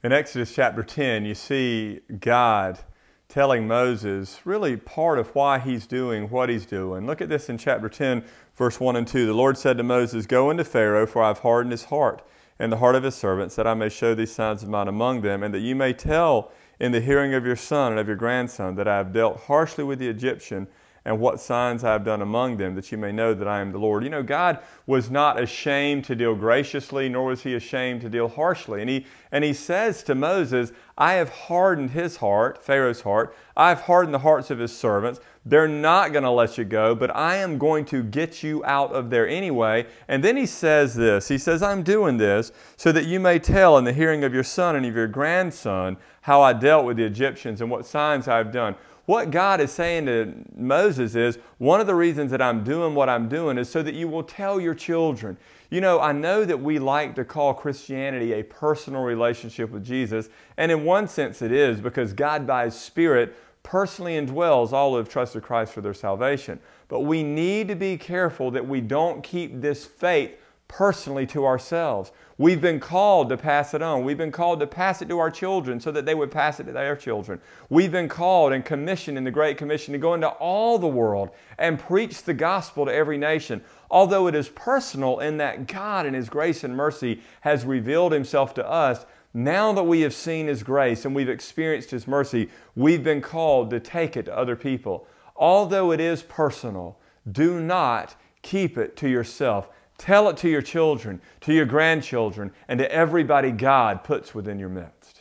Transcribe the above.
In Exodus chapter 10, you see God telling Moses really part of why he's doing what he's doing. Look at this in chapter 10, verse 1 and 2. The Lord said to Moses, "Go into Pharaoh, for I have hardened his heart and the heart of his servants, that I may show these signs of mine among them, and that you may tell in the hearing of your son and of your grandson that I have dealt harshly with the Egyptian, and what signs I have done among them, that you may know that I am the Lord." You know, God was not ashamed to deal graciously, nor was he ashamed to deal harshly. And he says to Moses, I have hardened his heart, Pharaoh's heart. I have hardened the hearts of his servants. They're not going to let you go, but I am going to get you out of there anyway. And then he says this. He says, I'm doing this so that you may tell in the hearing of your son and of your grandson how I dealt with the Egyptians and what signs I have done. What God is saying to Moses is, one of the reasons that I'm doing what I'm doing is so that you will tell your children. You know, I know that we like to call Christianity a personal relationship with Jesus, and in one sense it is, because God by His Spirit personally indwells all who have trusted Christ for their salvation. But we need to be careful that we don't keep this faith personally to ourselves. We've been called to pass it on. We've been called to pass it to our children so that they would pass it to their children. We've been called and commissioned in the Great Commission to go into all the world and preach the gospel to every nation. Although it is personal in that God in His grace and mercy has revealed Himself to us, now that we have seen His grace and we've experienced His mercy, we've been called to take it to other people. Although it is personal, do not keep it to yourself. Tell it to your children, to your grandchildren, and to everybody God puts within your midst.